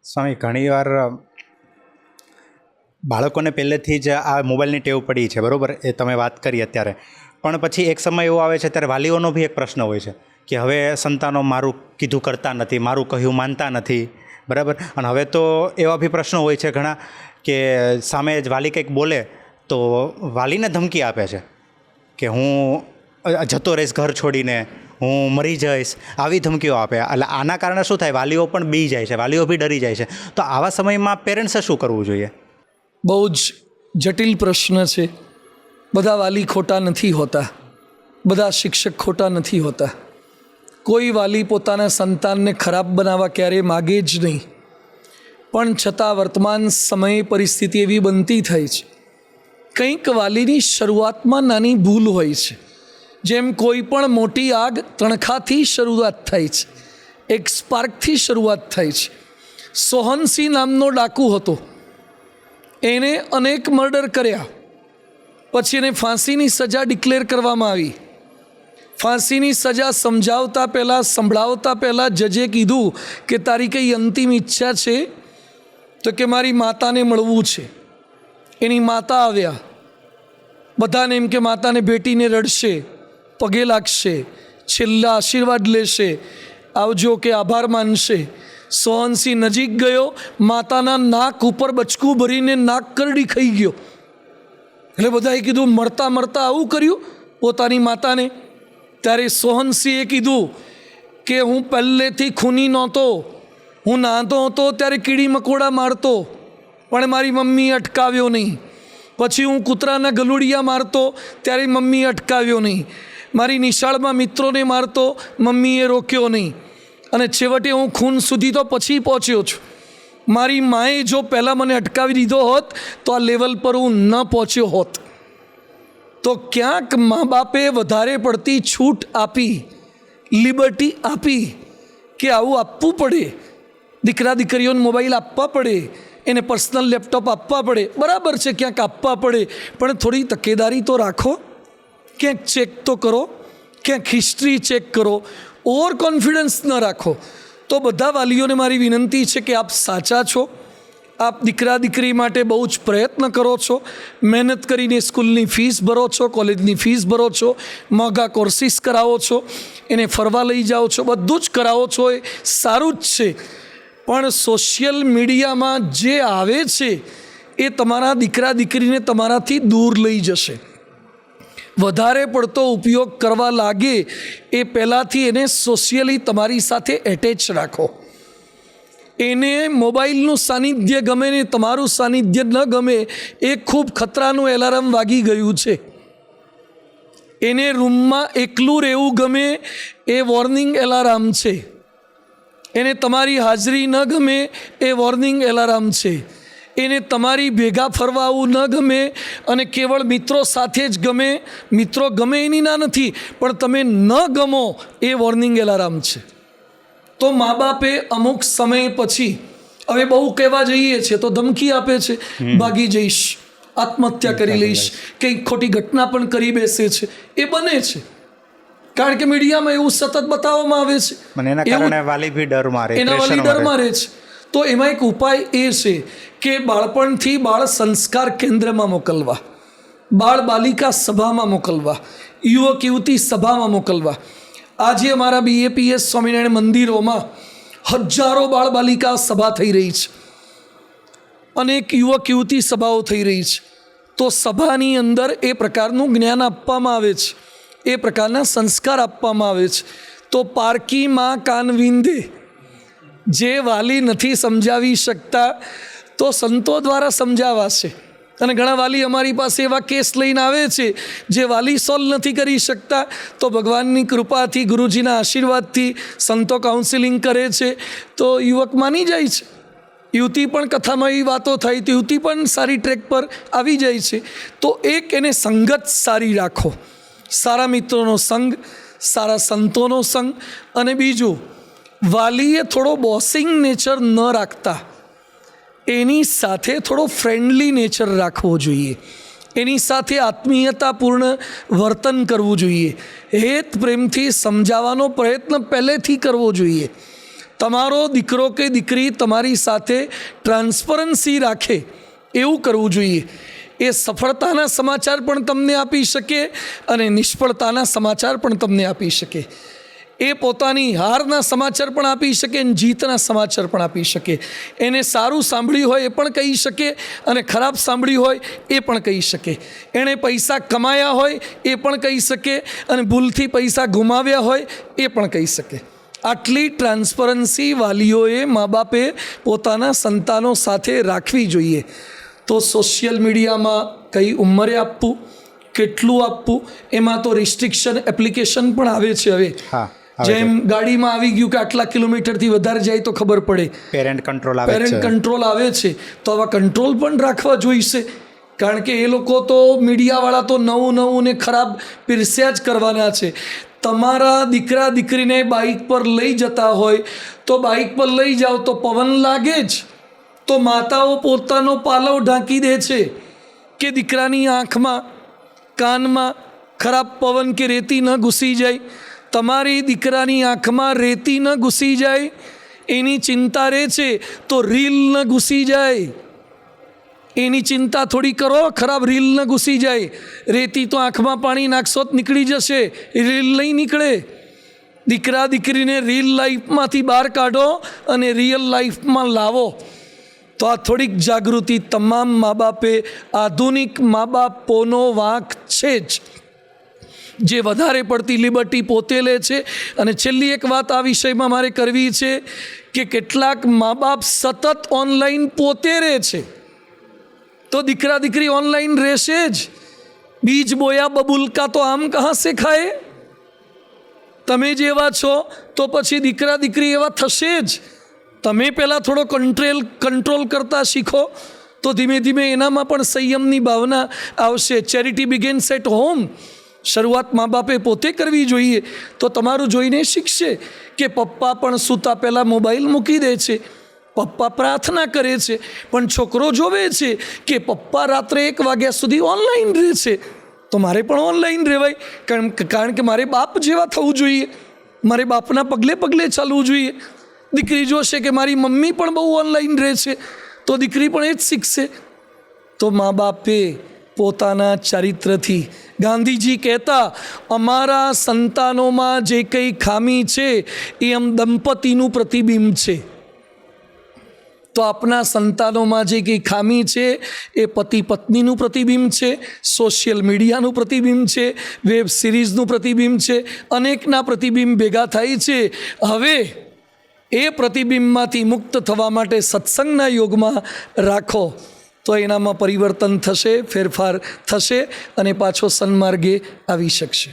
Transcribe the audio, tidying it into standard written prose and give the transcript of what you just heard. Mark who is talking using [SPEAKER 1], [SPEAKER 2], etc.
[SPEAKER 1] સ્વામી, ઘણીવાર બાળકોને પહેલેથી જ આ મોબાઈલની ટેવ પડી છે, બરાબર? એ તમે વાત કરી અત્યારે. પણ પછી એક સમય એવો આવે છે ત્યારે વાલીઓનો બી એક પ્રશ્ન હોય છે કે હવે સંતાનો મારું કીધું કરતા નથી, મારું કહ્યું માનતા નથી, બરાબર? અને હવે તો એવા બી પ્રશ્નો હોય છે ઘણા કે સામે જ વાલી કંઈક બોલે તો વાલીને ધમકી આપે છે કે હું જતો રહીશ ઘર છોડીને, હું મરી જઈશ, આવી ધમકીઓ આપે. એટલે આના કારણે શું થાય, વાલીઓ પણ બી જાય છે, વાલીઓ બી ડરી જાય છે. તો આવા સમયમાં પેરેન્ટ્સે શું કરવું જોઈએ?
[SPEAKER 2] બહુ જ જટિલ પ્રશ્ન છે. બધા વાલી ખોટા નથી હોતા, બધા શિક્ષક ખોટા નથી હોતા. કોઈ વાલી પોતાના સંતાનને ખરાબ બનાવવા ક્યારેય માગે જ નહીં. પણ છતાં વર્તમાન સમયે પરિસ્થિતિ એવી બનતી થઈ છે, કંઈક વાલીની શરૂઆતમાં નાની ભૂલ હોય છે. જેમ કોઈ પણ મોટી આગ તણખાથી શરૂઆત થાય છે, એક સ્પાર્કથી શરૂઆત થાય છે. સોહનસિંહ નામનો ડાકુ હતો, એને અનેક મર્ડર કર્યા, પછી એને ફાંસીની સજા ડિક્લેર કરવામાં આવી. ફાંસીની સજા સમજાવતા પહેલાં, સંભળાવતા પહેલાં જજે કીધું કે તારી કઈ અંતિમ ઈચ્છા છે? તો કે મારી માતાને મળવું છે. એની માતા આવ્યા, બધાને એમ કે માતાને ભેટીને રડશે, પગે લાગશે, છેલ્લા આશીર્વાદ લેશે, આવજો કે આભાર માનશે. સોહનસિંહ નજીક ગયો, માતાના નાક ઉપર બચકું ભરીને નાક કરડી ખાઈ ગયો. એટલે બધાએ કીધું મળતા મળતા આવું કર્યું પોતાની માતાને. ત્યારે સોહનસિંહે કીધું કે હું પહેલેથી ખૂની નહોતો, હું નાનો હતો ત્યારે કીડી મકોડા મારતો, પણ મારી મમ્મીએ અટકાવ્યો નહીં. પછી હું કૂતરાના ગલુડિયા મારતો ત્યારે મમ્મીએ અટકાવ્યો નહીં. મારી નિશાળમાં મિત્રોને મારતો, મમ્મીએ રોક્યો નહીં. અને છેવટે હું ખૂન સુધી તો પછી પહોંચ્યો છું. મારી માએ જો પહેલાં મને અટકાવી દીધો હોત તો આ લેવલ પર હું ન પહોંચ્યો હોત. તો ક્યાંક મા બાપે વધારે પડતી છૂટ આપી, લિબર્ટી આપી કે આવું આપવું પડે, દીકરા દીકરીઓને મોબાઈલ આપવા પડે, એને પર્સનલ લેપટોપ આપવા પડે. બરાબર છે, ક્યાંક આપવા પડે, પણ થોડી તકેદારી તો રાખો. ક્યાંક ચેક તો કરો, ક્યાંક હિસ્ટ્રી ચેક કરો. ઓવર કોન્ફિડન્સ ન રાખો. તો બધા વાલીઓને મારી વિનંતી છે કે આપ સાચા છો, આપ દીકરા દીકરી માટે બહુ જ પ્રયત્ન કરો છો, મહેનત કરીને સ્કૂલની ફીસ ભરો છો, કોલેજની ફીસ ભરો છો, મોંઘા કોર્સિસ કરાવો છો, એને ફરવા લઈ જાઓ છો, બધું જ કરાવો છો, એ સારું જ છે. પણ સોશિયલ મીડિયામાં જે આવે છે એ તમારા દીકરા દીકરીને તમારાથી દૂર લઈ જશે. વધારે પડતો ઉપયોગ કરવા લાગે એ પહેલાંથી એને સોશિયલી તમારી સાથે એટેચ રાખો. એને મોબાઈલનું સાનિધ્ય ગમે ને તમારું સાનિધ્ય ન ગમે, એ ખૂબ ખતરાનું એલાર્મ વાગી ગયું છે. એને રૂમમાં એકલું રહેવું ગમે, એ વોર્નિંગ એલાર્મ છે. એને તમારી હાજરી ન ગમે, એ વોર્નિંગ એલાર્મ છે. એને તમારી ભેગા ફરવા આવવું ન ગમે અને કેવળ મિત્રો સાથે જ ગમે, મિત્રો ગમે એની ના નથી, પણ તમે ન ગમો, એ વોર્નિંગ એલાર્મ છે. તો મા બાપે અમુક સમય પછી, હવે બહુ કહેવા જઈએ છે તો ધમકી આપે છે, ભાગી જઈશ, આત્મહત્યા કરી લઈશ, કંઈક ખોટી ઘટના પણ કરી બેસે છે. એ બને છે કારણ કે મીડિયામાં એવું સતત બતાવવામાં આવે છે.
[SPEAKER 1] એના કારણે વાલી બી ડરમાં રહે,
[SPEAKER 2] એના વાલી ડરમાં રહે છે. તો એમાં એક ઉપાય એ છે કે બાળપણથી બાળ સંસ્કાર કેન્દ્રમાં મોકલવા, બાળ બાલિકા સભામાં મોકલવા, યુવક યુવતી સભામાં મોકલવા. આજે અમારા BAPS સ્વામિનારાયણ મંદિરોમાં હજારો બાળ બાલિકા સભા થઈ રહી છે, અનેક યુવક યુવતી સભાઓ થઈ રહી છે. તો સભાની અંદર એ પ્રકારનું જ્ઞાન આપવામાં આવે છે, એ પ્રકારના સંસ્કાર આપવામાં આવે છે. તો પારકીમાં કાન વિંધે, જે વાલી નથી સમજાવી શકતા તો સંતો દ્વારા સમજાવાશે. અને ઘણા વાલી અમારી પાસે એવા કેસ લઈને આવે છે જે વાલી સોલ્વ નથી કરી શકતા, તો ભગવાનની કૃપાથી, ગુરુજીના આશીર્વાદથી સંતો કાઉન્સિલિંગ કરે છે તો યુવક માની જાય છે. યુવતી પણ કથામાં એવી વાતો થાય તો યુવતી પણ સારી ટ્રેક પર આવી જાય છે. તો એક એને સંગત સારી રાખો, સારા મિત્રોનો સંગ, સારા સંતોનો સંગ. અને બીજું, વાલીએ થોડો બોસિંગ નેચર ન રાખતા, એની સાથે થોડો ફ્રેન્ડલી નેચર રાખવો જોઈએ. એની સાથે આત્મીયતાપૂર્ણ વર્તન કરવું જોઈએ. હેત પ્રેમથી સમજાવવાનો પ્રયત્ન પહેલેથી કરવો જોઈએ. તમારો દીકરો કે દીકરી તમારી સાથે ટ્રાન્સપરન્સી રાખે એવું કરવું જોઈએ. એ સફળતાના સમાચાર પણ તમને આપી શકે અને નિષ્ફળતાના સમાચાર પણ તમને આપી શકે. એ પોતાની હારના સમાચાર પણ આપી શકે અને જીતના સમાચાર પણ આપી શકે. એને સારું સાંભળ્યું હોય એ પણ કહી શકે અને ખરાબ સાંભળ્યું હોય એ પણ કહી શકે. એણે પૈસા કમાયા હોય એ પણ કહી શકે અને ભૂલથી પૈસા ગુમાવ્યા હોય એ પણ કહી શકે. આટલી ટ્રાન્સપરન્સી વાલીઓએ મા બાપે પોતાના સંતાનો સાથે રાખવી જોઈએ. તો સોશિયલ મીડિયામાં કઈ ઉંમરે આપવું, કેટલું આપવું, એમાં તો રિસ્ટ્રિક્શન એપ્લિકેશન પણ આવે છે હવે.
[SPEAKER 1] હા,
[SPEAKER 2] જેમ ગાડીમાં આવી ગયું કે આટલા કિલોમીટરથી વધારે જાય તો ખબર પડે,
[SPEAKER 1] પેરેન્ટ કંટ્રોલ આવે છે.
[SPEAKER 2] પેરેન્ટ કંટ્રોલ આવે છે. તો આવા કંટ્રોલ પણ રાખવા જોઈશે, કારણ કે એ લોકો તો મીડિયાવાળા તો નવું ને ખરાબ પીરસ્યા જ કરવાના છે. તમારા દીકરા દીકરીને બાઇક પર લઈ જતા હોય તો બાઇક પર લઈ જાઓ તો પવન લાગે જ, તો માતાઓ પોતાનો પાલવ ઢાંકી દે છે કે દીકરાની આંખમાં કાનમાં ખરાબ પવન કે રેતી ન ઘૂસી જાય. તમારી દીકરાની આંખમાં રેતી ન ઘૂસી જાય એની ચિંતા રહે છે, તો રીલ ન ઘૂસી જાય એની ચિંતા થોડી કરો. ખરાબ રીલ ન ઘૂસી જાય. રેતી તો આંખમાં પાણી નાખશો જ નીકળી જશે, રીલ નહીં નીકળે. દીકરા દીકરીને રીલ લાઈફમાંથી બહાર કાઢો અને રિયલ લાઈફમાં લાવો. તો આ થોડીક જાગૃતિ તમામ મા બાપે, આધુનિક મા બાપોનો વાંક છે જ, જે વધારે પડતી લિબર્ટી પોતે લે છે. અને છેલ્લી એક વાત આ વિષયમાં મારે કરવી છે કે કેટલાક મા બાપ સતત ઓનલાઈન પોતે રહે છે, તો દીકરા દીકરી ઓનલાઈન રહેશે જ. બીજ બોયા બબુલ કા તો આમ કહા સે ખાએ. તમે જેવા છો તો પછી દીકરા દીકરી એવા થશે જ. તમે પહેલાં થોડો કંટ્રોલ કરતા શીખો તો ધીમે ધીમે એનામાં પણ સંયમની ભાવના આવશે. Charity begins at home. શરૂઆત મા બાપે પોતે કરવી જોઈએ તો તમારું જોઈને શીખશે કે પપ્પા પણ સૂતા પહેલાં મોબાઈલ મૂકી દે છે, પપ્પા પ્રાર્થના કરે છે, પણ છોકરો જોવે છે કે પપ્પા રાત્રે 1 વાગ્યા સુધી ઓનલાઈન રહે છે, તો મારે પણ ઓનલાઈન રહેવાય. કારણ કે મારે બાપ જેવા થવું જોઈએ, મારે બાપના પગલે પગલે ચાલવું જોઈએ. દીકરી જોશે કે મારી મમ્મી પણ બહુ ઓનલાઈન રહે છે તો દીકરી પણ એ જ શીખશે. તો મા બાપે પોતાના ચારિત્રથી, ગાંધીજી કહેતા, અમારા સંતાનોમાં જે કંઈ ખામી છે એ દંપતીનું પ્રતિબિંબ છે. તો આપના સંતાનોમાં જે કંઈ ખામી છે એ પતિ પત્નીનું પ્રતિબિંબ છે, સોશિયલ મીડિયાનું પ્રતિબિંબ છે, વેબ સિરીઝનું પ્રતિબિંબ છે, અનેકના પ્રતિબિંબ ભેગા થાય છે. હવે એ પ્રતિબિંબમાંથી મુક્ત થવા માટે સત્સંગના યોગમાં રાખો તો એનામાં પરિવર્તન થશે, ફેરફાર થશે અને પાછો સન્માર્ગે આવી શકશે.